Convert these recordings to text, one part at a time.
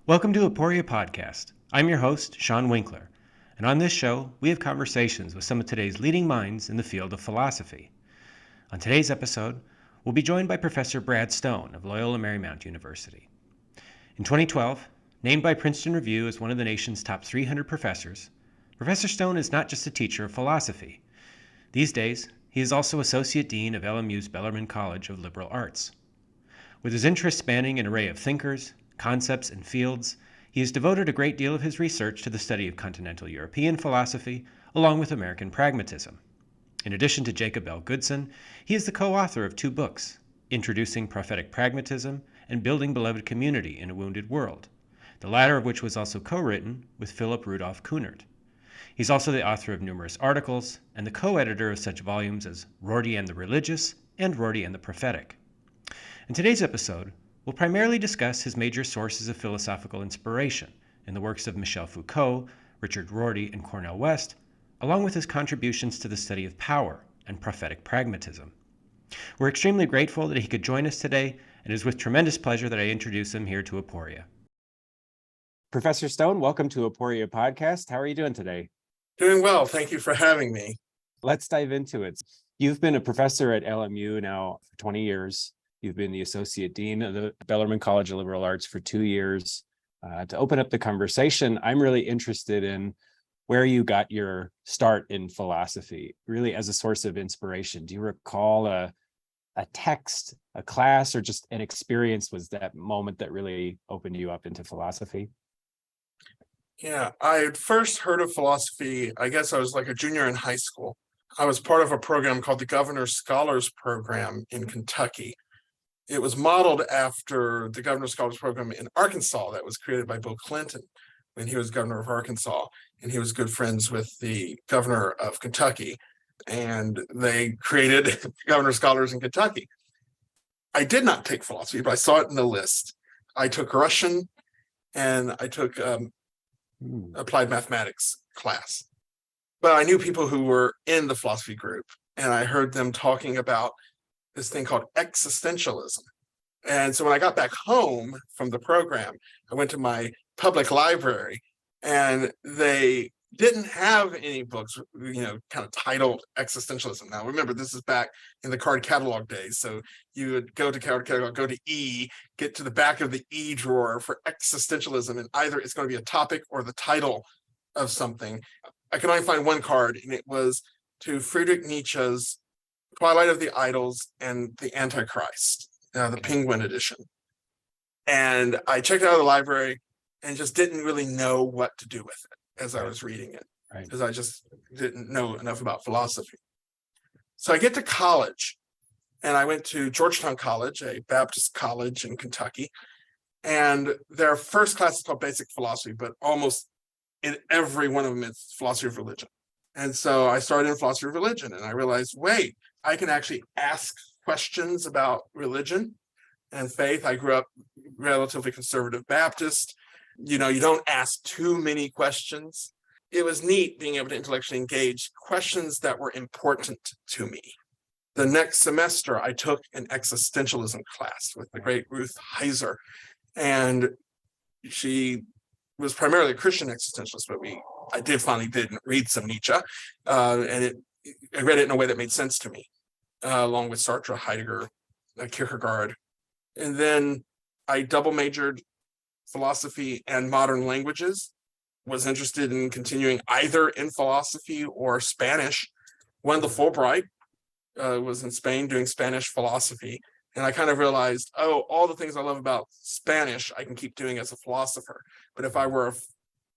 Welcome to Aporia Podcast. I'm your host, Sean Winkler, and on this show, we have conversations with some of today's leading minds in the field of philosophy. On today's episode, we'll be joined by Professor Brad Stone of Loyola Marymount University. In 2012, named by Princeton Review as one of the nation's top 300 professors, Professor Stone is not just a teacher of philosophy. These days, he is also Associate Dean of LMU's Bellarmine College of Liberal Arts. With his interests spanning an array of thinkers, concepts, and fields, he has devoted a great deal of his research to the study of Continental European philosophy, along with American Pragmatism. In addition to Jacob L. Goodson, he is the co-author of two books, Introducing Prophetic Pragmatism and Building Beloved Community in a Wounded World, the latter of which was also co-written with Philip Rudolph Keuhnert. He's also the author of numerous articles and the co-editor of such volumes as Rorty and the Religious and Rorty and the Prophetic. In today's episode, we'll primarily discuss his major sources of philosophical inspiration in the works of Michel Foucault, Richard Rorty and Cornel West, along with his contributions to the study of power and prophetic pragmatism. We're extremely grateful that he could join us today, and it is with tremendous pleasure that I introduce him here to Aporia. Professor Stone, welcome to Aporia Podcast. How are you doing today? Doing well. Thank you for having me. Let's dive into it. You've been a professor at LMU now for 20 years. You've been the Associate Dean of the Bellarmine College of Liberal Arts for 2 years. To open up the conversation, I'm really interested in where you got your start in philosophy, really as a source of inspiration. Do you recall a text, a class, or just an experience was that moment that really opened you up into philosophy? Yeah, I had first heard of philosophy, I guess I was like a junior in high school. I was part of a program called the Governor's Scholars Program in Kentucky. It was modeled after the Governor's Scholars Program in Arkansas that was created by Bill Clinton when he was governor of Arkansas, and he was good friends with the governor of Kentucky, and they created Governor Scholars in Kentucky. I did not take philosophy, but I saw it in the list. I took Russian, and I took applied mathematics class. But I knew people who were in the philosophy group, and I heard them talking about this thing called existentialism. And so when I got back home from the program, I went to my public library, and they didn't have any books, kind of titled existentialism. Now, remember, this is back in the card catalog days. So you would go to card catalog, go to E, get to the back of the E drawer for existentialism, and either it's going to be a topic or the title of something. I could only find one card, and it was to Friedrich Nietzsche's Twilight of the Idols and the Antichrist, the Penguin edition. And I checked out of the library and just didn't really know what to do with it as I was reading it, because I just didn't know enough about philosophy. So I get to college, and I went to Georgetown College, a Baptist college in Kentucky, and their first class is called Basic Philosophy, but almost in every one of them it's philosophy of religion. And so I started in philosophy of religion, and I realized, wait, I can actually ask questions about religion and faith. I grew up relatively conservative Baptist. You don't ask too many questions. It was neat being able to intellectually engage questions that were important to me. The next semester, I took an existentialism class with the great Ruth Heiser, and she was primarily a Christian existentialist, but I finally did read some Nietzsche, and I read it in a way that made sense to me, along with Sartre, Heidegger, Kierkegaard. And then I double majored philosophy and modern languages, was interested in continuing either in philosophy or Spanish. Won the Fulbright, was in Spain doing Spanish philosophy. And I kind of realized, all the things I love about Spanish, I can keep doing as a philosopher. But if I were a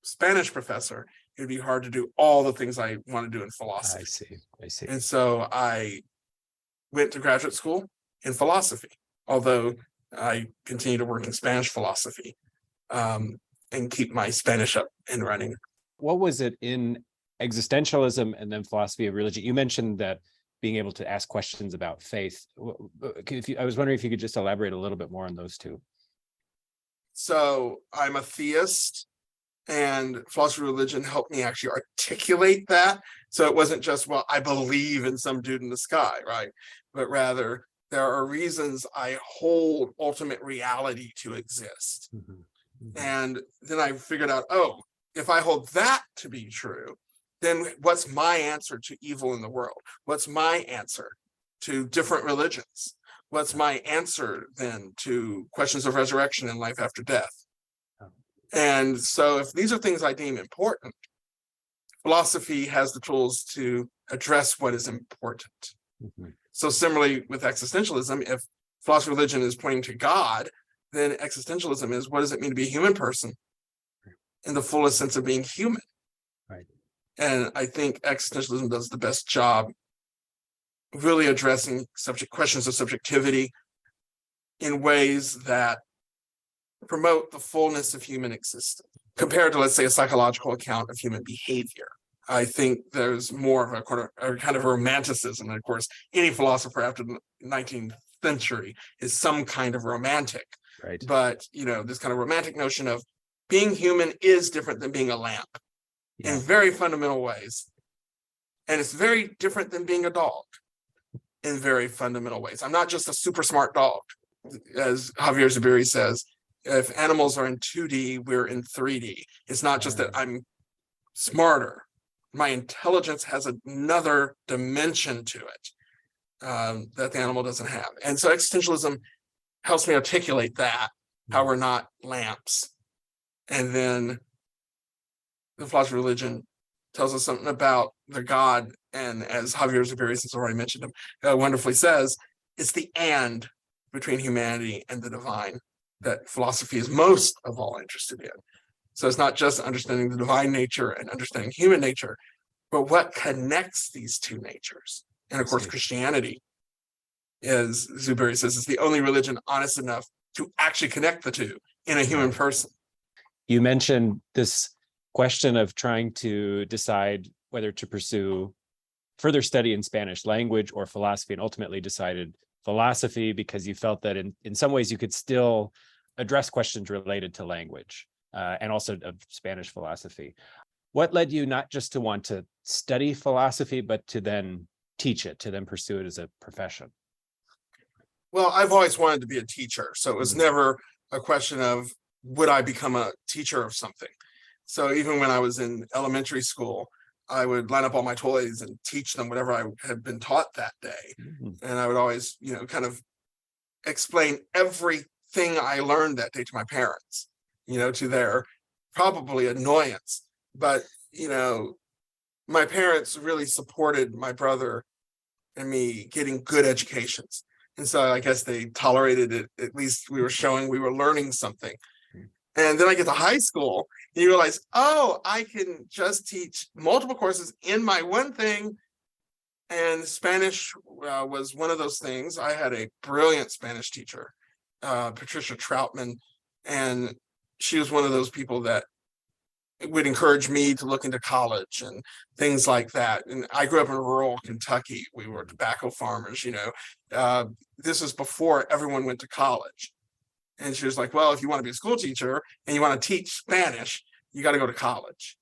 Spanish professor, it'd be hard to do all the things I want to do in philosophy. I see. And so I went to graduate school in philosophy, although I continue to work in Spanish philosophy and keep my Spanish up and running. What was it in existentialism and then philosophy of religion? You mentioned that being able to ask questions about faith. I was wondering if you could just elaborate a little bit more on those two. So I'm a theist, and philosophy of religion helped me actually articulate that. So it wasn't just, well, I believe in some dude in the sky, right? But rather, there are reasons I hold ultimate reality to exist. Mm-hmm. And then I figured out, oh, if I hold that to be true, then what's my answer to evil in the world? What's my answer to different religions? What's my answer then to questions of resurrection and life after death? And so if these are things I deem important, philosophy has the tools to address what is important. So similarly with existentialism, if philosophy of religion is pointing to God, then existentialism is, what does it mean to be a human person in the fullest sense of being human? Right. And I think existentialism does the best job really addressing questions of subjectivity in ways that promote the fullness of human existence compared to, let's say, a psychological account of human behavior. I think there's more of a kind of romanticism. And of course, any philosopher after the 19th century is some kind of romantic. Right. But, this kind of romantic notion of being human is different than being a lamp in very fundamental ways. And it's very different than being a dog in very fundamental ways. I'm not just a super smart dog. As Javier Zubiri says, if animals are in 2D, we're in 3D. It's not just that I'm smarter. My intelligence has another dimension to it that the animal doesn't have. And so existentialism helps me articulate that, how we're not lamps. And then the philosophy of religion tells us something about the God. And as Javier Zubiri has already mentioned him, wonderfully says, it's the and between humanity and the divine that philosophy is most of all interested in. So it's not just understanding the divine nature and understanding human nature, but what connects these two natures. And of course, Christianity, as Zubiri says, is the only religion honest enough to actually connect the two in a human person. You mentioned this question of trying to decide whether to pursue further study in Spanish language or philosophy, and ultimately decided philosophy because you felt that in some ways you could still address questions related to language and also of Spanish philosophy. What led you not just to want to study philosophy, but to then teach it, to then pursue it as a profession? Well, I've always wanted to be a teacher. So it was never a question of, would I become a teacher of something? So even when I was in elementary school, I would line up all my toys and teach them whatever I had been taught that day. And I would always, kind of explain everything I learned that day to my parents, to their probably annoyance. But, my parents really supported my brother and me getting good educations. And so I guess they tolerated it. At least we were showing we were learning something. And then I get to high school and you realize, oh, I can just teach multiple courses in my one thing. And Spanish was one of those things. I had a brilliant Spanish teacher, Patricia Troutman, and she was one of those people that would encourage me to look into college and things like that. And I grew up in rural Kentucky. We were tobacco farmers, this was before everyone went to college. And she was like, well, if you want to be a school teacher and you want to teach Spanish, you got to go to college.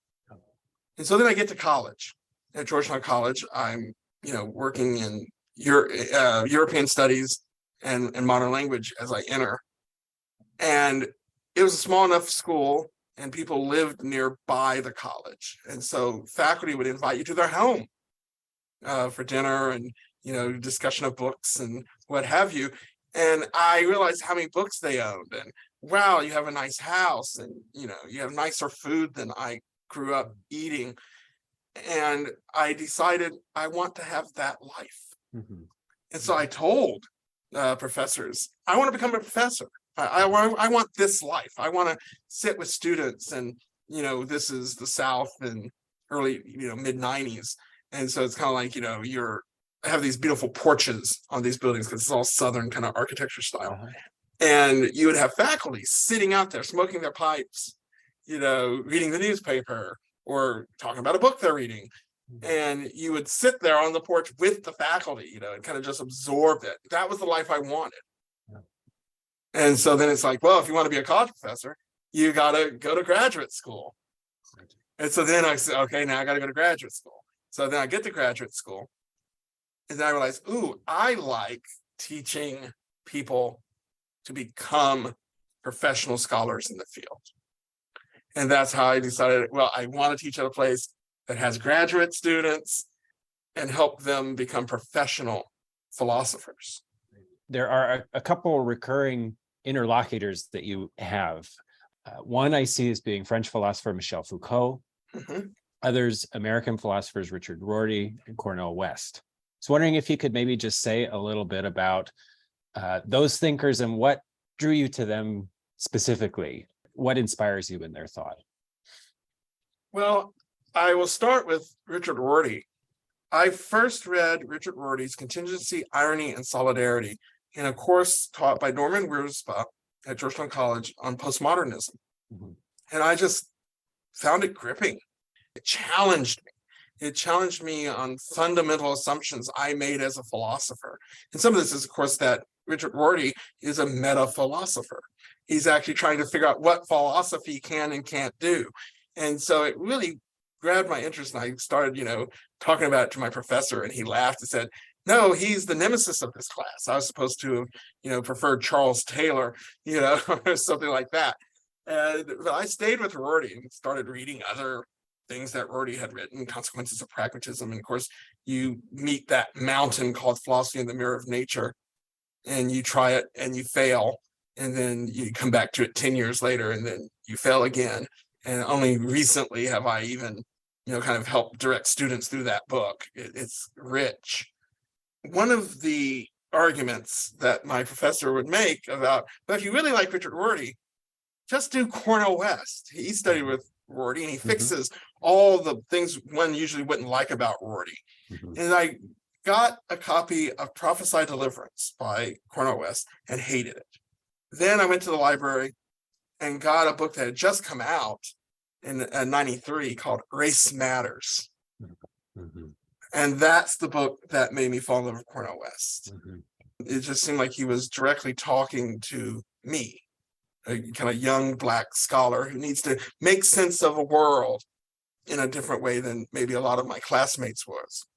And so then I get to college. At Georgetown College, I'm, working in European studies and modern language as I enter. And it was a small enough school and people lived nearby the college. And so faculty would invite you to their home for dinner and, discussion of books and what have you. And I realized how many books they owned. And wow, you have a nice house and, you have nicer food than I grew up eating. And I decided I want to have that life. And so I told professors, I want to become a professor. I want this life. I want to sit with students and, this is the South in early, mid 90s. And so it's kind of like, I have these beautiful porches on these buildings because it's all Southern kind of architecture style. And you would have faculty sitting out there smoking their pipes, reading the newspaper or talking about a book they're reading. And you would sit there on the porch with the faculty, and kind of just absorb it. That was the life I wanted. And so then it's like, well, if you want to be a college professor, you got to go to graduate school. And so then I said, okay, now I got to go to graduate school. So then I get to graduate school. And then I realized, I like teaching people to become professional scholars in the field. And that's how I decided, well, I want to teach at a place that has graduate students and help them become professional philosophers. There are a couple recurring interlocutors that you have. One I see as being French philosopher Michel Foucault, others American philosophers Richard Rorty and Cornel West. So wondering if you could maybe just say a little bit about those thinkers and what drew you to them specifically. What inspires you in their thought? Well, I will start with Richard Rorty. I first read Richard Rorty's Contingency, Irony, and Solidarity in a course taught by Norman Wiersbe at Georgetown College on postmodernism. And I just found it gripping. It challenged me. It challenged me on fundamental assumptions I made as a philosopher. And some of this is, of course, that Richard Rorty is a meta-philosopher. He's actually trying to figure out what philosophy can and can't do. And so it really grabbed my interest, and I started, talking about it to my professor, and he laughed and said, no, he's the nemesis of this class. I was supposed to have, preferred Charles Taylor, or something like that. But I stayed with Rorty and started reading other things that Rorty had written, Consequences of Pragmatism. And of course, you meet that mountain called Philosophy in the Mirror of Nature, and you try it and you fail. And then you come back to it 10 years later, and then you fail again. And only recently have I even, kind of helped direct students through that book. It's rich. One of the arguments that my professor would make about, but if you really like Richard Rorty, just do Cornel West. He studied with Rorty, and he fixes all the things one usually wouldn't like about Rorty. And I got a copy of Prophesy Deliverance by Cornel West and hated it. Then I went to the library and got a book that had just come out in 93 called Race Matters. And that's the book that made me fall in love with Cornel West. It just seemed like he was directly talking to me, a kind of young Black scholar who needs to make sense of a world in a different way than maybe a lot of my classmates was.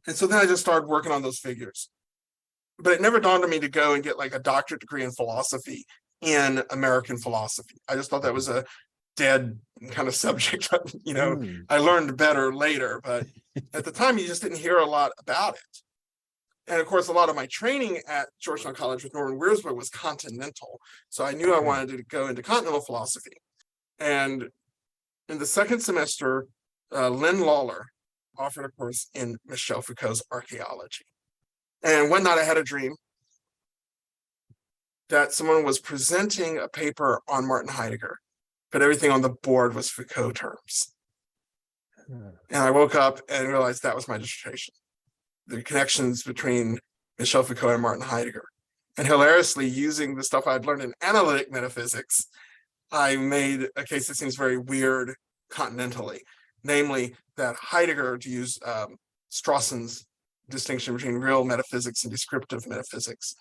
And so then I just started working on those figures. But it never dawned on me to go and get like a doctorate degree in philosophy in American philosophy. I just thought that was a dead kind of subject. I learned better later, but at the time you just didn't hear a lot about it. And of course, a lot of my training at Georgetown College with Norman Wiersbe was continental. So I knew I wanted to go into continental philosophy. And in the second semester, Lynn Lawler offered a course in Michel Foucault's archaeology. And one night I had a dream that someone was presenting a paper on Martin Heidegger, but everything on the board was Foucault terms. And I woke up and realized that was my dissertation, the connections between Michel Foucault and Martin Heidegger. And hilariously, using the stuff I'd learned in analytic metaphysics, I made a case that seems very weird continentally, namely that Heidegger, to use Strawson's distinction between real metaphysics and descriptive metaphysics,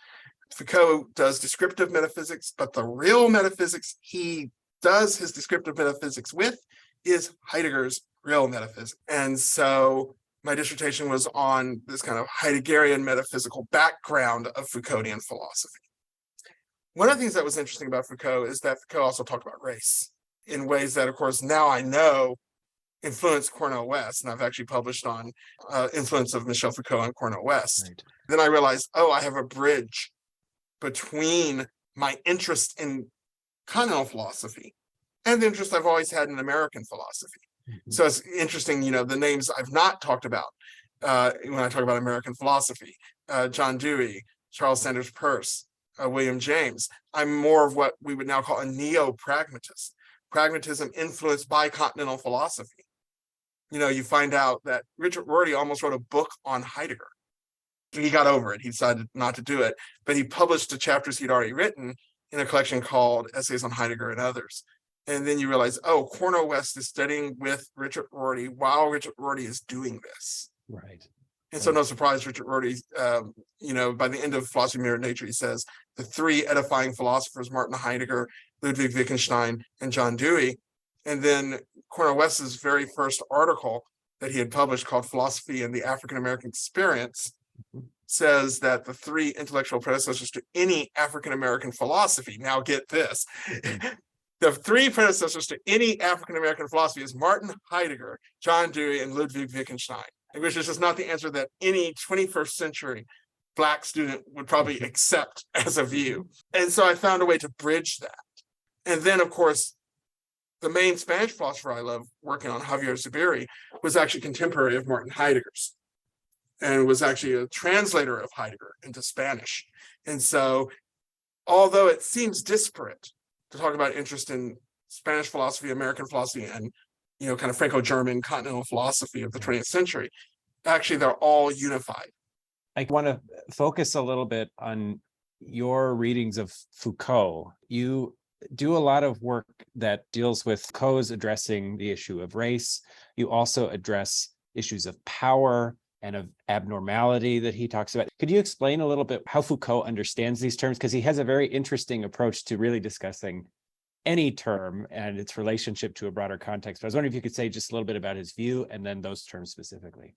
Foucault does descriptive metaphysics, but the real metaphysics he does his descriptive metaphysics with is Heidegger's real metaphysics. And so my dissertation was on this kind of Heideggerian metaphysical background of Foucauldian philosophy. One of the things that was interesting about Foucault is that Foucault also talked about race in ways that, of course, now I know influenced Cornel West, and I've actually published on influence of Michel Foucault on Cornel West. Right. Then I realized, I have a bridge between my interest in continental philosophy and the interest I've always had in American philosophy. So it's interesting, the names I've not talked about when I talk about American philosophy, John Dewey, Charles Sanders Peirce, William James. I'm more of what we would now call a neo-pragmatist, pragmatism influenced by continental philosophy. You find out that Richard Rorty almost wrote a book on Heidegger. He got over it. He decided not to do it, but he published the chapters he'd already written in a collection called Essays on Heidegger and Others. And then you realize, Cornel West is studying with Richard Rorty while Richard Rorty is doing this. Right. And so no surprise, Richard Rorty, by the end of Philosophy Mirror of Nature, he says, the three edifying philosophers, Martin Heidegger, Ludwig Wittgenstein, and John Dewey. And then Cornel West's very first article that he had published called Philosophy and the African American Experience says that the three intellectual predecessors to any African American philosophy, now get this, The three predecessors to any African-American philosophy is Martin Heidegger, John Dewey, and Ludwig Wittgenstein, which is just not the answer that any 21st century Black student would probably accept as a view. And so I found a way to bridge that. And then, of course, the main Spanish philosopher I love working on, Javier Zubiri, was actually contemporary of Martin Heidegger's and was actually a translator of Heidegger into Spanish. And so, although it seems disparate to talk about interest in Spanish philosophy, American philosophy, and kind of Franco-German continental philosophy of the 20th century, actually they're all unified. I want to focus a little bit on your readings of Foucault. You do a lot of work that deals with Foucault's addressing the issue of race. You also address issues of power and of abnormality that he talks about. Could you explain a little bit how Foucault understands these terms? Because he has a very interesting approach to really discussing any term and its relationship to a broader context. But I was wondering if you could say just a little bit about his view and then those terms specifically.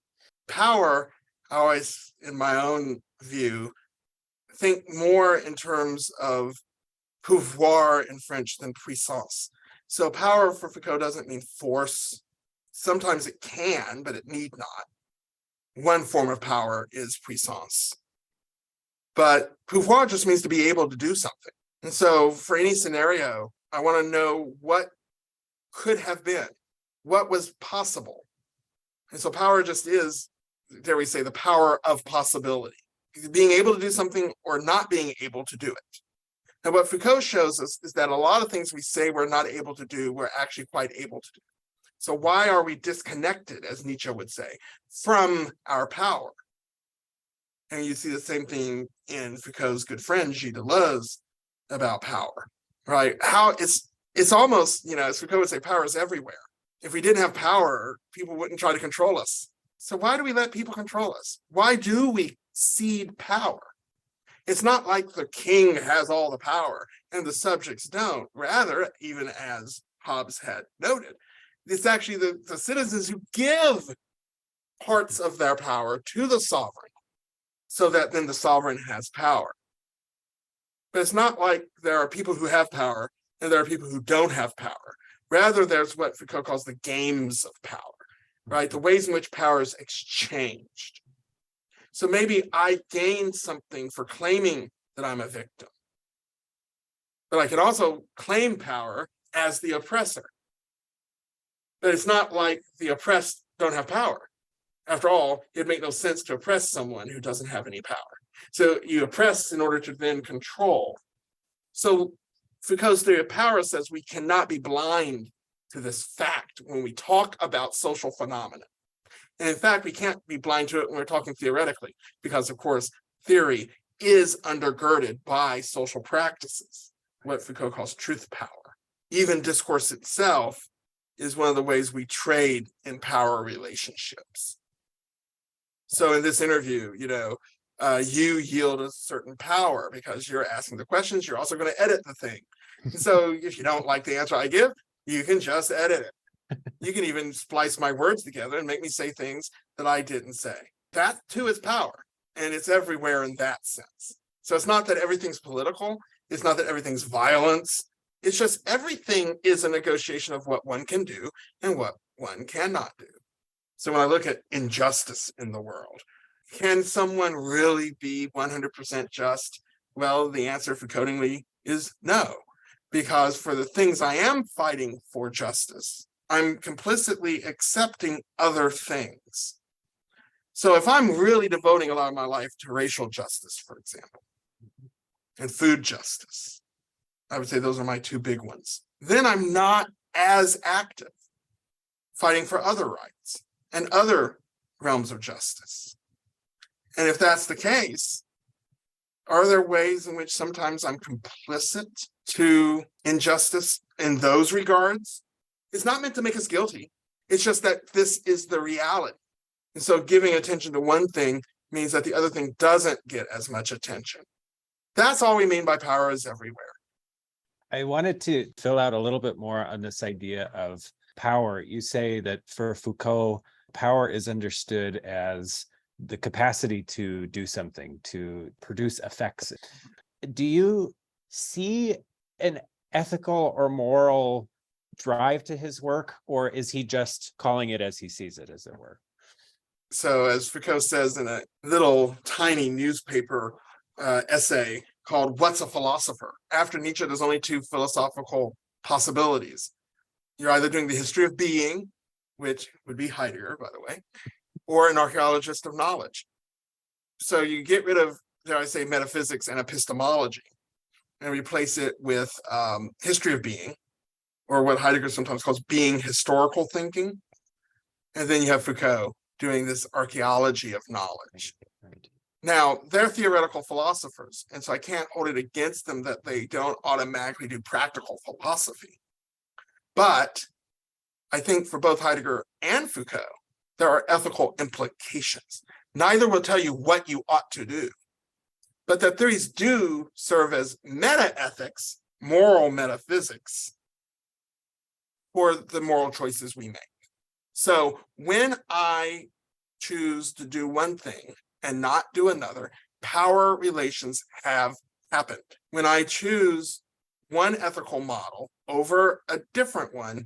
Power, I always, in my own view, think more in terms of pouvoir in French than puissance. So power for Foucault doesn't mean force. Sometimes it can, but it need not. One form of power is puissance. But pouvoir just means to be able to do something. And so for any scenario, I want to know what could have been, what was possible. And so power just is, dare we say, the power of possibility, being able to do something or not being able to do it. And what Foucault shows us is that a lot of things we say we're not able to do, we're actually quite able to do. So why are we disconnected, as Nietzsche would say, from our power? And you see the same thing in Foucault's good friend, Gilles Deleuze, about power, right? How it's almost, as Foucault would say, power is everywhere. If we didn't have power, people wouldn't try to control us. So why do we let people control us? Why do we cede power? It's not like the king has all the power and the subjects don't. Rather, even as Hobbes had noted, it's actually the citizens who give parts of their power to the sovereign so that then the sovereign has power. But it's not like there are people who have power and there are people who don't have power. Rather, there's what Foucault calls the games of power, right? The ways in which power is exchanged. So maybe I gain something for claiming that I'm a victim. But I can also claim power as the oppressor. But it's not like the oppressed don't have power. After all, it'd make no sense to oppress someone who doesn't have any power. So you oppress in order to then control. So Foucault's theory of power says we cannot be blind to this fact when we talk about social phenomena. And in fact, we can't be blind to it when we're talking theoretically, because of course, theory is undergirded by social practices, what Foucault calls truth power. Even discourse itself is one of the ways we trade in power relationships. So in this interview, you yield a certain power because you're asking the questions, you're also going to edit the thing. So if you don't like the answer I give, you can just edit it. You can even splice my words together and make me say things that I didn't say. That too is power, and it's everywhere in that sense. So it's not that everything's political. It's not that everything's violence. It's just everything is a negotiation of what one can do and what one cannot do. So when I look at injustice in the world, can someone really be 100% just? Well, the answer Foucaultingly is no, because for the things I am fighting for justice, I'm complicitly accepting other things. So if I'm really devoting a lot of my life to racial justice, for example, and food justice, I would say those are my two big ones, then I'm not as active fighting for other rights and other realms of justice. And if that's the case, are there ways in which sometimes I'm complicit to injustice in those regards? It's not meant to make us guilty. It's just that this is the reality. And so giving attention to one thing means that the other thing doesn't get as much attention. That's all we mean by power is everywhere. I wanted to fill out a little bit more on this idea of power. You say that for Foucault, power is understood as the capacity to do something, to produce effects. Do you see an ethical or moral drive to his work, or is he just calling it as he sees it, as it were? So as Foucault says in a little tiny newspaper essay called What's a Philosopher? After Nietzsche, there's only two philosophical possibilities. You're either doing the history of being, which would be Heidegger, by the way, or an archaeologist of knowledge. So you get rid of, dare I say, metaphysics and epistemology and replace it with history of being, or what Heidegger sometimes calls being historical thinking. And then you have Foucault doing this archaeology of knowledge. Right. Now, they're theoretical philosophers, and so I can't hold it against them that they don't automatically do practical philosophy. But I think for both Heidegger and Foucault, there are ethical implications. Neither will tell you what you ought to do, but their theories do serve as meta-ethics, moral metaphysics, for the moral choices we make. So when I choose to do one thing and not do another, power relations have happened. When I choose one ethical model over a different one,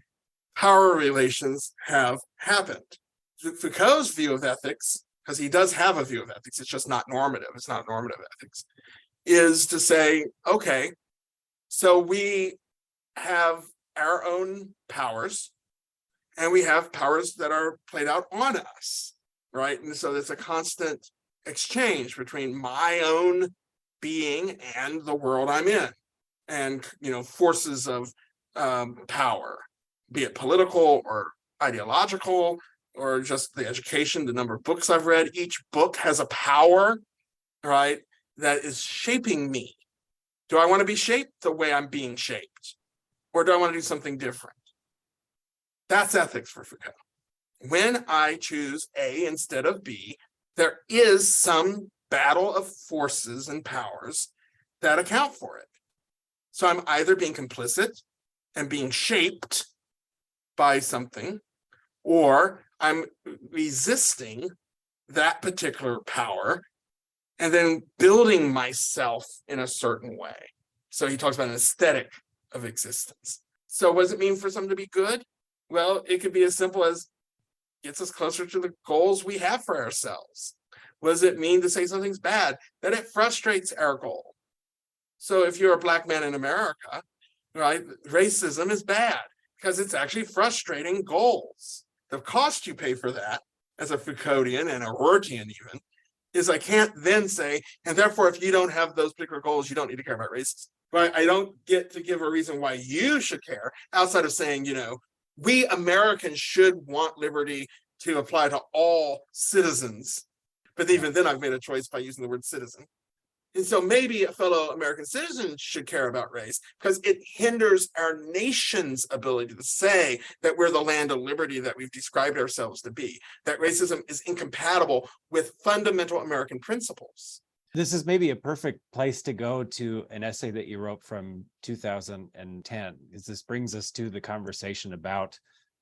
power relations have happened. Foucault's view of ethics, because he does have a view of ethics, it's just not normative, it's not normative ethics, is to say, okay, so we have our own powers, and we have powers that are played out on us, right? And so there's a constant exchange between my own being and the world I'm in, and forces of power, be it political or ideological or just the education, the number of books I've read. Each book has a power, right, that is shaping me. Do I want to be shaped the way I'm being shaped, or do I want to do something different? That's ethics for Foucault. When I choose A instead of B, there is some battle of forces and powers that account for it. So I'm either being complicit and being shaped by something, or I'm resisting that particular power and then building myself in a certain way. So he talks about an aesthetic of existence. So what does it mean for something to be good? Well, it could be as simple as gets us closer to the goals we have for ourselves. What does it mean to say something's bad? That it frustrates our goal. So if you're a Black man in America, right, racism is bad because it's actually frustrating goals. The cost you pay for that, as a Foucauldian and a Rortyian even, is I can't then say, and therefore if you don't have those particular goals, you don't need to care about racism. Right? I don't get to give a reason why you should care outside of saying, we Americans should want liberty to apply to all citizens. But even then I've made a choice by using the word citizen. And so maybe a fellow American citizen should care about race because it hinders our nation's ability to say that we're the land of liberty that we've described ourselves to be, that racism is incompatible with fundamental American principles. This is maybe a perfect place to go to an essay that you wrote from 2010, because this brings us to the conversation about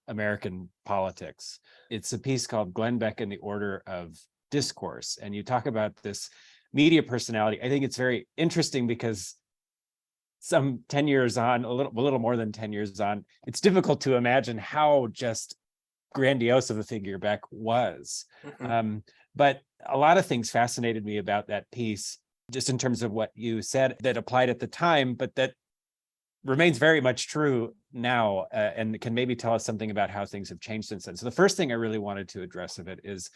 American politics. It's a piece called Glenn Beck and the Order of Discourse. And you talk about this media personality. I think it's very interesting because some 10 years on, a little more than 10 years on, it's difficult to imagine how just grandiose of a figure Beck was. Mm-hmm. But a lot of things fascinated me about that piece, just in terms of what you said that applied at the time, but that remains very much true now, and can maybe tell us something about how things have changed since then. So the first thing I really wanted to address of it is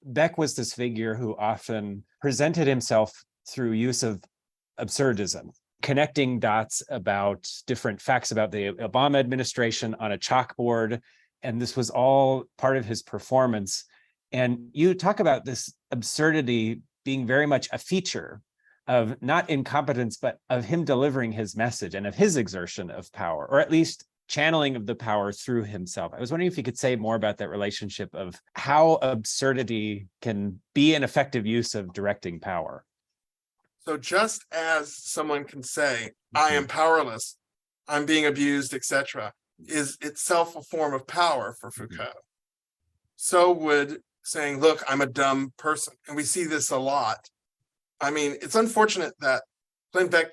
Beck was this figure who often presented himself through use of absurdism, connecting dots about different facts about the Obama administration on a chalkboard. And this was all part of his performance. And you talk about this absurdity being very much a feature of not incompetence, but of him delivering his message and of his exertion of power, or at least channeling of the power through himself. I was wondering if you could say more about that relationship of how absurdity can be an effective use of directing power. So just as someone can say, I am powerless, I'm being abused, etc., is itself a form of power for Foucault. So would saying, look, I'm a dumb person. And we see this a lot. I mean, it's unfortunate that Glenn Beck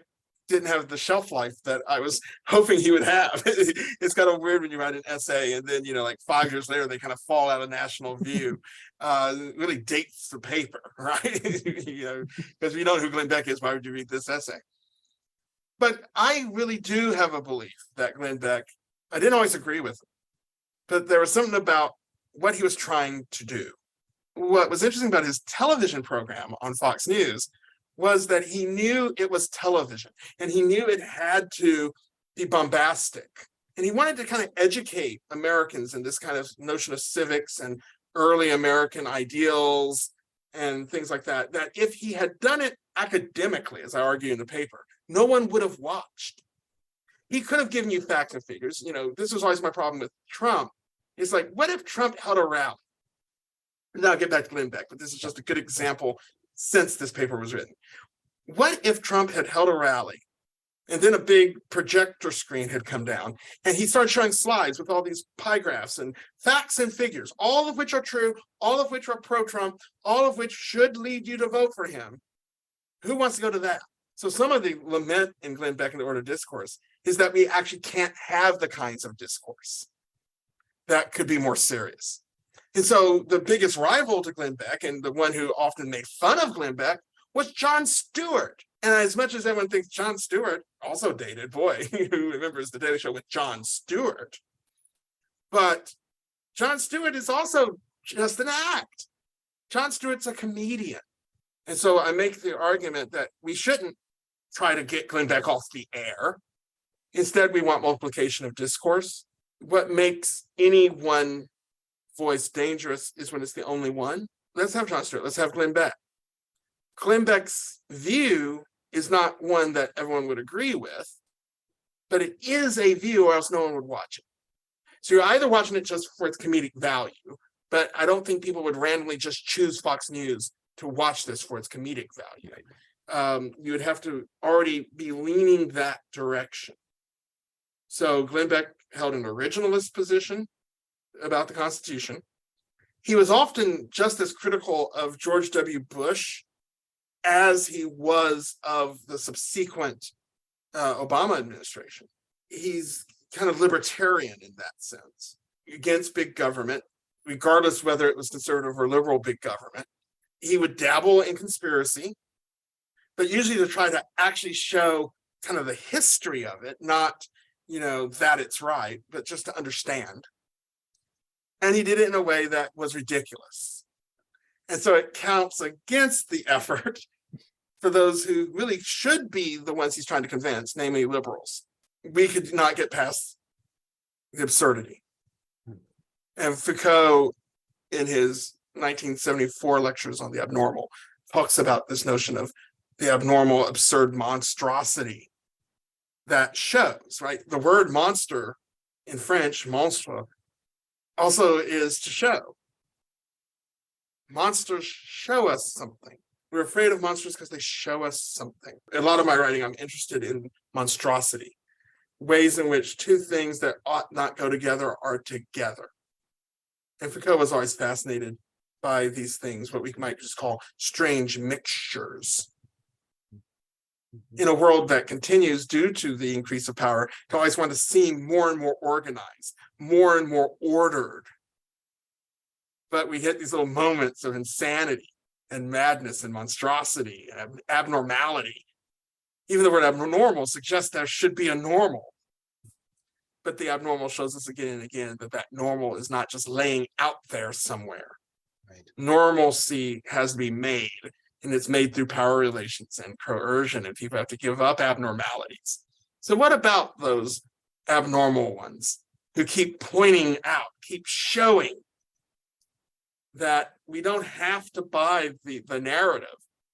didn't have the shelf life that I was hoping he would have. It's kind of weird when you write an essay and then, like 5 years later, they kind of fall out of national view. It really dates the paper, right? Because we know who Glenn Beck is, why would you read this essay? But I really do have a belief that Glenn Beck, I didn't always agree with him, but there was something about what he was trying to do. What was interesting about his television program on Fox News was that he knew it was television and he knew it had to be bombastic. And he wanted to kind of educate Americans in this kind of notion of civics and early American ideals and things like that, that if he had done it academically, as I argue in the paper, no one would have watched. He could have given you facts and figures. This was always my problem with Trump. It's like, what if Trump held a rally? Now I'll get back to Glenn Beck, but this is just a good example since this paper was written. What if Trump had held a rally and then a big projector screen had come down and he started showing slides with all these pie graphs and facts and figures, all of which are true, all of which are pro-Trump, all of which should lead you to vote for him? Who wants to go to that? So some of the lament in Glenn Beck and the Order of Discourse is that we actually can't have the kinds of discourse that could be more serious. And so the biggest rival to Glenn Beck, and the one who often made fun of Glenn Beck, was Jon Stewart. And as much as everyone thinks Jon Stewart, also dated, boy, who remembers the Daily Show with Jon Stewart. But Jon Stewart is also just an act. Jon Stewart's a comedian. And so I make the argument that we shouldn't try to get Glenn Beck off the air. Instead, we want multiplication of discourse. What makes any one voice dangerous is when it's the only one. Let's have Jon Stewart. Let's have Glenn Beck. Glenn Beck's view is not one that everyone would agree with, but it is a view or else no one would watch it. So you're either watching it just for its comedic value, but I don't think people would randomly just choose Fox News to watch this for its comedic value. You would have to already be leaning that direction. So Glenn Beck held an originalist position about the Constitution. He was often just as critical of George W. Bush as he was of the subsequent Obama administration. He's kind of libertarian in that sense, against big government, regardless whether it was conservative or liberal big government. He would dabble in conspiracy, but usually to try to actually show kind of the history of it, not, that it's right, but just to understand. And he did it in a way that was ridiculous. And so it counts against the effort for those who really should be the ones he's trying to convince, namely liberals. We could not get past the absurdity. And Foucault, in his 1974 lectures on the abnormal, talks about this notion of the abnormal, absurd monstrosity that shows, right? The word monster in French, monstre, also is to show. Monsters show us something. We're afraid of monsters because they show us something. In a lot of my writing, I'm interested in monstrosity, ways in which two things that ought not go together are together. And Foucault was always fascinated by these things, what we might just call strange mixtures. In a world that continues, due to the increase of power, to always want to seem more and more organized, more and more ordered. But we hit these little moments of insanity and madness and monstrosity and abnormality. Even the word abnormal suggests there should be a normal. But the abnormal shows us again and again that normal is not just laying out there somewhere. Right. Normalcy has to be made, and it's made through power relations and coercion, and people have to give up abnormalities. So what about those abnormal ones who keep pointing out, keep showing that we don't have to buy the narrative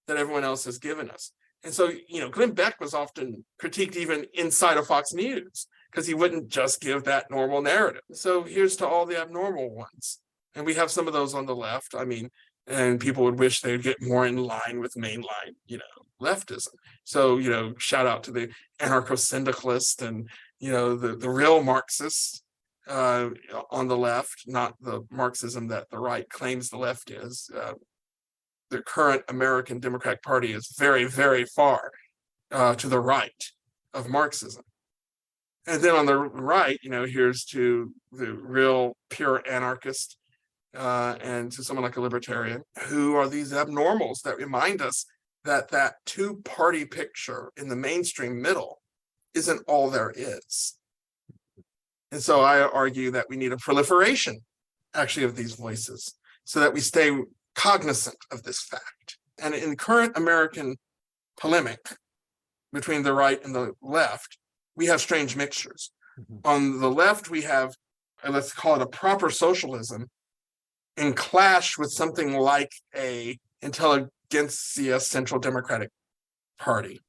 that everyone else has given us? And so, Glenn Beck was often critiqued even inside of Fox News because he wouldn't just give that normal narrative. So here's to all the abnormal ones. And we have some of those on the left. And people would wish they'd get more in line with mainline, leftism. So, shout out to the anarcho-syndicalist and, the real Marxists on the left, not the Marxism that the right claims the left is. The current American Democratic Party is very, very far to the right of Marxism. And then on the right, here's to the real pure anarchist and to someone like a libertarian, who are these abnormals that remind us that that two-party picture in the mainstream middle isn't all there is. And so I argue that we need a proliferation, actually, of these voices so that we stay cognizant of this fact. And in current American polemic between the right and the left, we have strange mixtures. On the left, we have, let's call it a proper socialism, in clash with something like a intelligentsia central democratic party.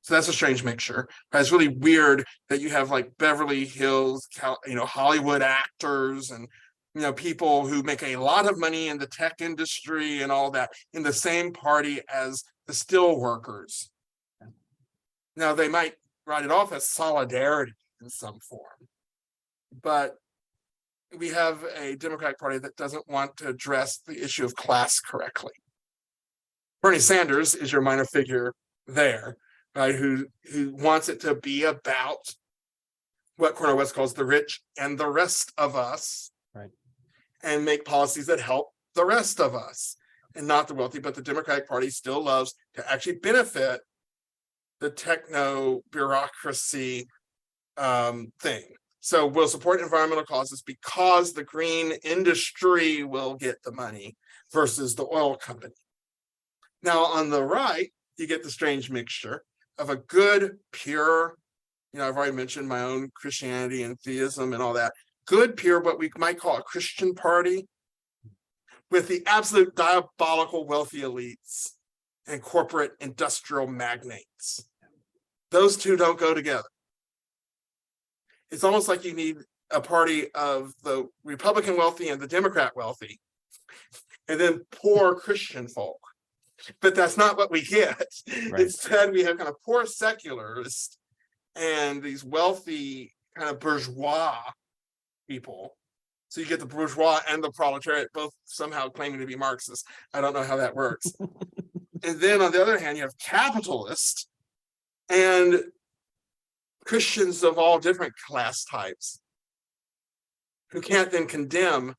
So that's a strange mixture. It's really weird that you have like Beverly Hills, Hollywood actors and people who make a lot of money in the tech industry and all that in the same party as the steel workers. Now they might write it off as solidarity in some form, but we have a Democratic Party that doesn't want to address the issue of class correctly. Bernie Sanders is your minor figure there, right? Who wants it to be about what Cornel West calls the rich and the rest of us, right? And make policies that help the rest of us and not the wealthy. But the Democratic Party still loves to actually benefit the techno bureaucracy thing. So we'll support environmental causes because the green industry will get the money versus the oil company. Now on the right, you get the strange mixture of a good, pure, I've already mentioned my own Christianity and theism and all that, good, pure, what we might call a Christian party, with the absolute diabolical wealthy elites and corporate industrial magnates. Those two don't go together. It's almost like you need a party of the Republican wealthy and the Democrat wealthy, and then poor Christian folk. But that's not what we get. Right. Instead, we have kind of poor secularists and these wealthy kind of bourgeois people. So you get the bourgeois and the proletariat both somehow claiming to be Marxist. I don't know how that works. And then on the other hand, you have capitalists and Christians of all different class types who can't then condemn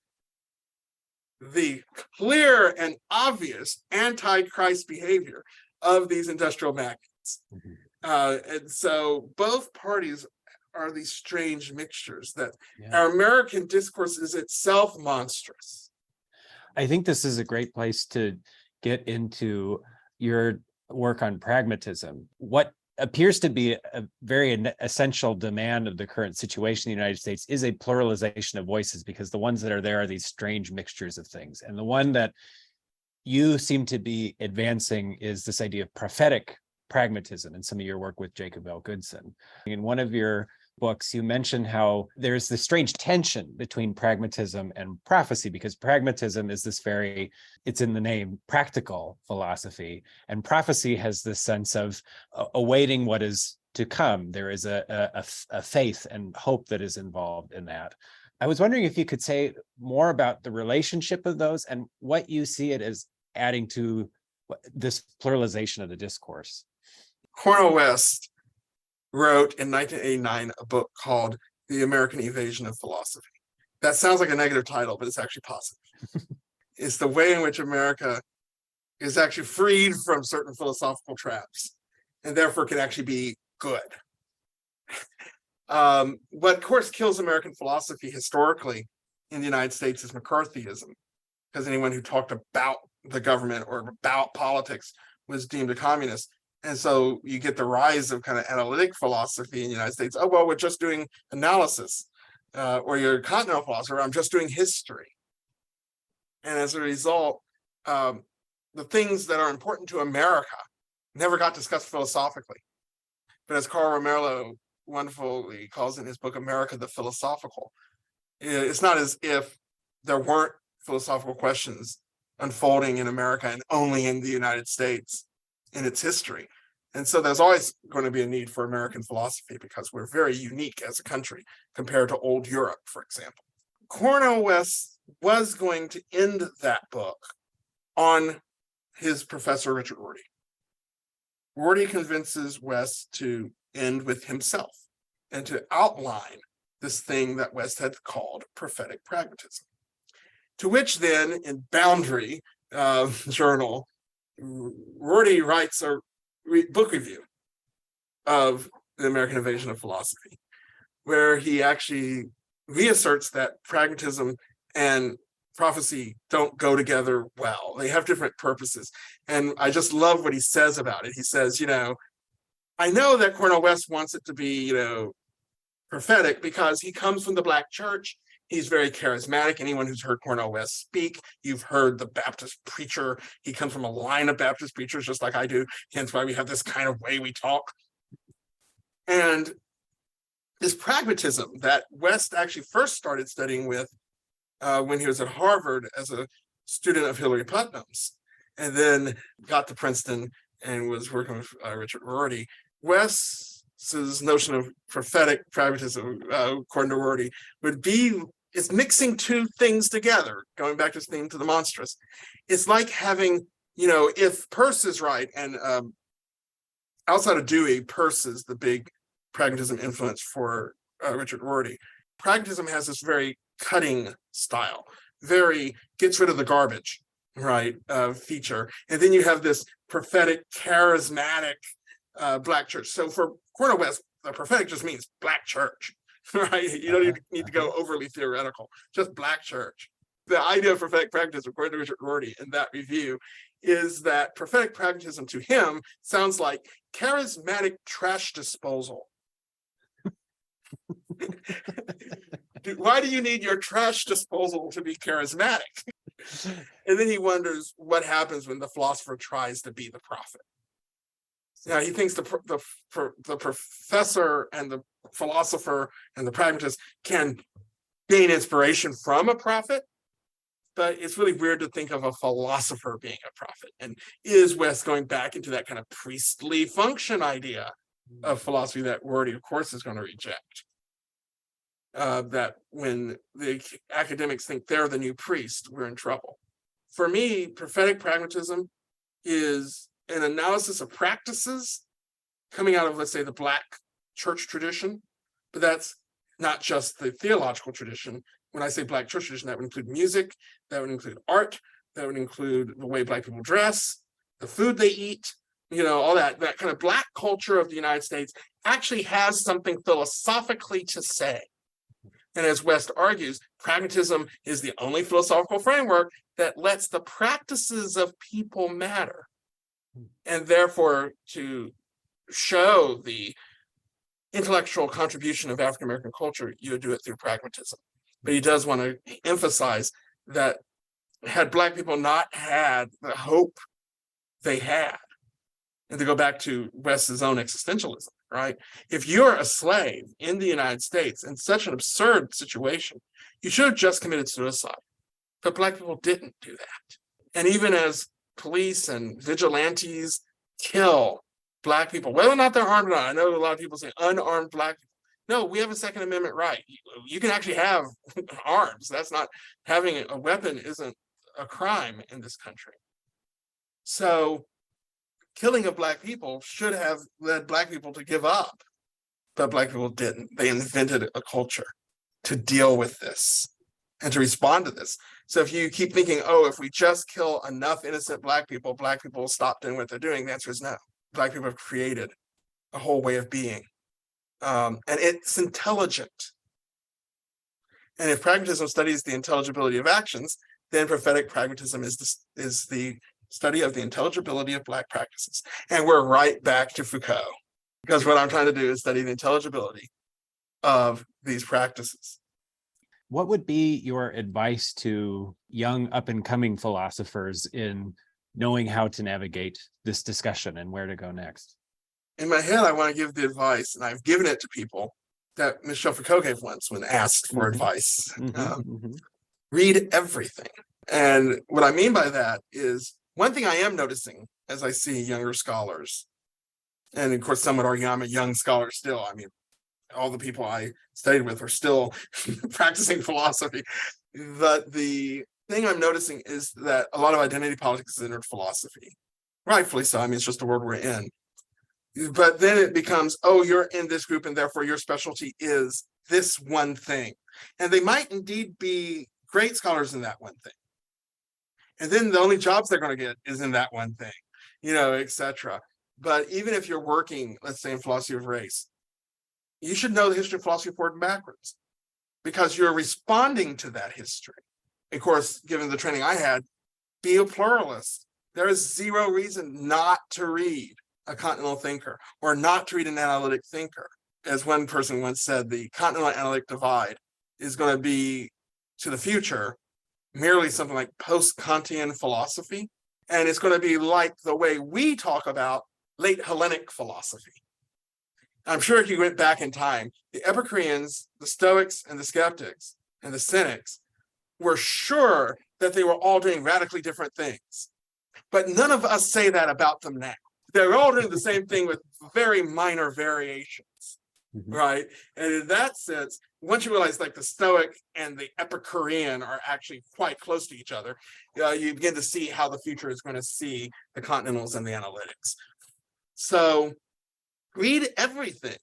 the clear and obvious anti-Christ behavior of these industrial magnates. And so both parties are these strange mixtures that our American discourse is itself monstrous. I think this is a great place to get into your work on pragmatism. What appears to be a very essential demand of the current situation in the United States is a pluralization of voices, because the ones that are there are these strange mixtures of things. And the one that you seem to be advancing is this idea of prophetic pragmatism and some of your work with Jacob L. Goodson. In one of your books, you mention how there's this strange tension between pragmatism and prophecy, because pragmatism is this it's in the name, practical philosophy, and prophecy has this sense of awaiting what is to come. There is a faith and hope that is involved in that. I was wondering if you could say more about the relationship of those and what you see it as adding to this pluralization of the discourse. Cornel West wrote in 1989 a book called The American Evasion of Philosophy. That sounds like a negative title, but it's actually positive. It's the way in which America is actually freed from certain philosophical traps and therefore can actually be good. What, of course, kills American philosophy historically in the United States is McCarthyism, because anyone who talked about the government or about politics was deemed a communist. And so you get the rise of kind of analytic philosophy in the United States. Oh, well, we're just doing analysis. Or you're a continental philosopher, I'm just doing history. And as a result, the things that are important to America never got discussed philosophically. But as Carl Romero wonderfully calls in his book, America the Philosophical, it's not as if there weren't philosophical questions unfolding in America and only in the United States in its history. And so there's always going to be a need for American philosophy because we're very unique as a country compared to old Europe, for example. Cornel West was going to end that book on his professor, Richard Rorty. Rorty convinces West to end with himself and to outline this thing that West had called prophetic pragmatism. To which then, in Boundary Journal, Rorty writes a book review of The American Invasion of Philosophy, where he actually reasserts that pragmatism and prophecy don't go together well. They have different purposes. And I just love what he says about it. He says, I know that Cornel West wants it to be, prophetic because he comes from the Black church. He's very charismatic. Anyone who's heard Cornel West speak, you've heard the Baptist preacher. He comes from a line of Baptist preachers, just like I do. Hence why we have this kind of way we talk. And this pragmatism that West actually first started studying with when he was at Harvard as a student of Hilary Putnam's, and then got to Princeton and was working with Richard Rorty. West's notion of prophetic pragmatism, according to Rorty, is mixing two things together, going back to this theme to the monstrous. It's like having, if Peirce is right, and outside of Dewey, Peirce is the big pragmatism influence for Richard Rorty. Pragmatism has this very cutting style, very gets rid of the garbage, right, feature. And then you have this prophetic, charismatic Black church. So for Cornel West, the prophetic just means Black church, right? You don't need to go overly theoretical, just Black church. The idea of prophetic pragmatism, according to Richard Rorty in that review, is that prophetic pragmatism to him sounds like charismatic trash disposal. Why do you need your trash disposal to be charismatic? And then he wonders what happens when the philosopher tries to be the prophet. Now he thinks the professor and the philosopher and the pragmatist can gain inspiration from a prophet, but it's really weird to think of a philosopher being a prophet. And is West going back into that kind of priestly function idea of philosophy that Rorty, of course, is going to reject? That when the academics think they're the new priest, we're in trouble. For me, prophetic pragmatism is an analysis of practices coming out of, let's say, the Black church tradition, but that's not just the theological tradition. When I say Black church tradition, that would include music, that would include art, that would include the way Black people dress, the food they eat, all that kind of Black culture of the United States actually has something philosophically to say. And as West argues, pragmatism is the only philosophical framework that lets the practices of people matter. And therefore, to show the intellectual contribution of African American culture, you do it through pragmatism. But he does want to emphasize that had Black people not had the hope they had, and to go back to West's own existentialism, right? If you're a slave in the United States in such an absurd situation, you should have just committed suicide. But Black people didn't do that. And even as police and vigilantes kill Black people, whether or not they're armed or not, I know a lot of people say unarmed Black people. No, we have a Second Amendment right. You can actually have arms. That's not, having a weapon isn't a crime in this country. So killing of Black people should have led Black people to give up, but Black people didn't. They invented a culture to deal with this and to respond to this. So if you keep thinking, if we just kill enough innocent Black people will stop doing what they're doing, the answer is no. Black people have created a whole way of being, and it's intelligent. And if pragmatism studies the intelligibility of actions, then prophetic pragmatism is the study of the intelligibility of Black practices. And we're right back to Foucault, because what I'm trying to do is study the intelligibility of these practices. What would be your advice to young up-and-coming philosophers in knowing how to navigate this discussion and where to go next? In my head, I want to give the advice, and I've given it to people, that Michel Foucault gave once when asked for advice. Read everything. And what I mean by that is, one thing I am noticing as I see younger scholars, and of course, some would argue I'm a young scholar still. I mean, all the people I studied with are still practicing philosophy. But the thing I'm noticing is that a lot of identity politics has entered philosophy. Rightfully so. I mean, it's just the world we're in. But then it becomes, oh, you're in this group and therefore your specialty is this one thing. And they might indeed be great scholars in that one thing. And then the only jobs they're going to get is in that one thing, etc. But even if you're working, let's say in philosophy of race, you should know the history of philosophy forward and backwards because you're responding to that history. Of course, given the training I had, be a pluralist. There is zero reason not to read a continental thinker or not to read an analytic thinker. As one person once said, the continental analytic divide is going to be, to the future, merely something like post-Kantian philosophy. And it's going to be like the way we talk about late Hellenic philosophy. I'm sure if you went back in time, the Epicureans, the Stoics, and the Skeptics, and the Cynics were sure that they were all doing radically different things. But none of us say that about them now. They're all doing the same thing with very minor variations, right? And in that sense, once you realize like the Stoic and the Epicurean are actually quite close to each other, you begin to see how the future is going to see the Continentals and the Analytics. So read everything,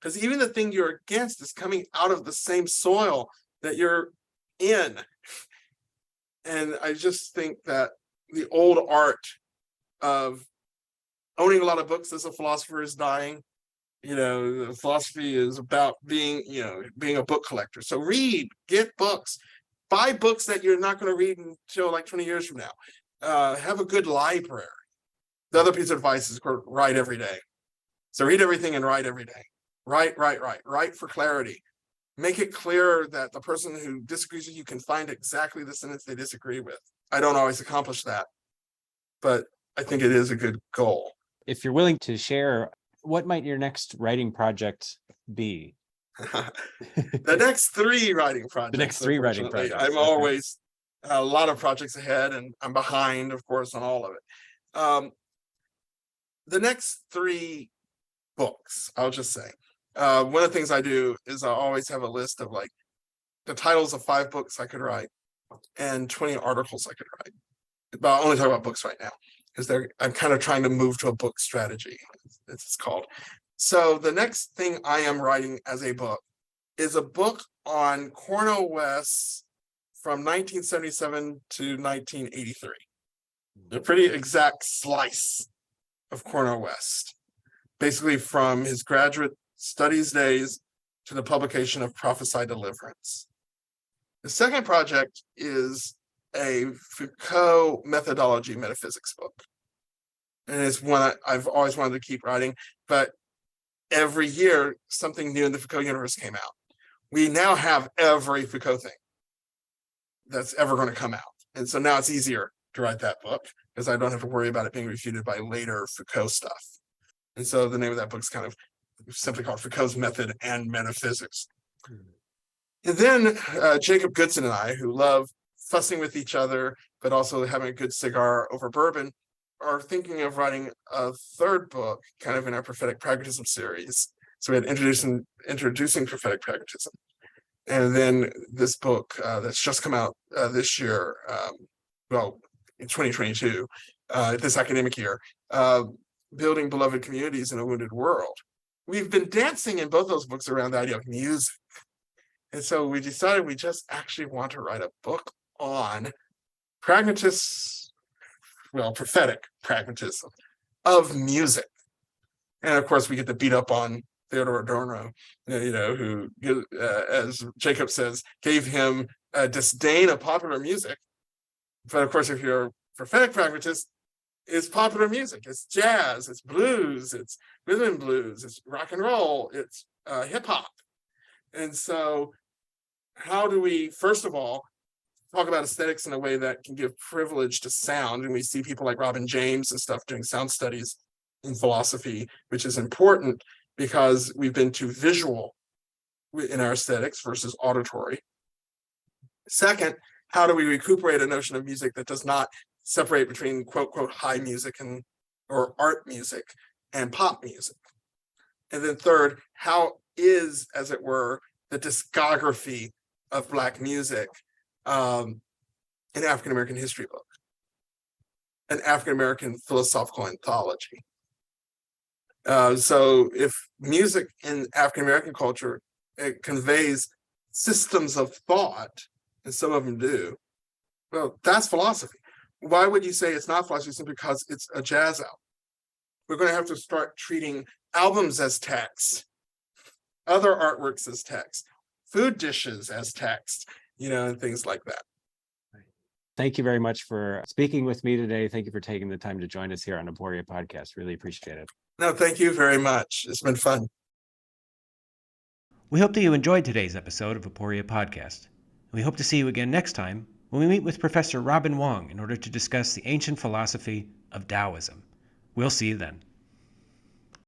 because even the thing you're against is coming out of the same soil that you're in. And I just think that the old art of owning a lot of books as a philosopher is dying. Philosophy is about being a book collector. So read, get books, buy books that you're not going to read until like 20 years from now. Have a good library. The other piece of advice is write every day. So read everything and write every day. Write for clarity. Make it clear that the person who disagrees with you can find exactly the sentence they disagree with. I don't always accomplish that, but I think it is a good goal. If you're willing to share, what might your next writing project be? The next three writing projects. I'm always a lot of projects ahead, and I'm behind, of course, on all of it. The next three books, I'll just say. One of the things I do is I always have a list of like the titles of 5 books I could write and 20 articles I could write. But I'll only talk about books right now because I'm kind of trying to move to a book strategy, it's called. So the next thing I am writing as a book is a book on Cornel West from 1977 to 1983. A pretty exact slice of Cornel West, basically from his graduate studies days to the publication of Prophesy Deliverance. The second project is a Foucault methodology metaphysics book. And it's one I've always wanted to keep writing, but every year something new in the Foucault universe came out. We now have every Foucault thing that's ever going to come out. And so now it's easier to write that book because I don't have to worry about it being refuted by later Foucault stuff. And so the name of that book is kind of simply called Foucault's Method and Metaphysics. And then Jacob Goodson and I, who love fussing with each other, but also having a good cigar over bourbon, are thinking of writing a third book, kind of in our Prophetic Pragmatism series. So we had introducing Prophetic Pragmatism. And then this book that's just come out this year, in 2022, this academic year, Building Beloved Communities in a Wounded World. We've been dancing in both those books around the idea of music. And so we decided we just actually want to write a book on prophetic pragmatism of music. And of course, we get to beat up on Theodore Adorno, who, as Jacob says, gave him a disdain of popular music. But of course, if you're a prophetic pragmatist, it's popular music. It's jazz, it's blues, it's rhythm and blues, it's rock and roll, it's hip hop. And so how do we, first of all, talk about aesthetics in a way that can give privilege to sound? And we see people like Robin James and stuff doing sound studies in philosophy, which is important because we've been too visual in our aesthetics versus auditory. Second, how do we recuperate a notion of music that does not separate between quote, quote, high music or art music and pop music? And then third, how is, as it were, the discography of Black music an African-American history book, an African-American philosophical anthology? So if music in African American culture, it conveys systems of thought, and some of them do, well, that's philosophy. Why would you say it's not philosophy? Simply because it's a jazz album. We're going to have to start treating albums as text, other artworks as text, food dishes as text, and things like that. Thank you very much for speaking with me today. Thank you for taking the time to join us here on Aporia Podcast. Really appreciate it. No, thank you very much. It's been fun. We hope that you enjoyed today's episode of Aporia Podcast. We hope to see you again next time when we meet with Professor Robin Wong in order to discuss the ancient philosophy of Taoism. We'll see you then.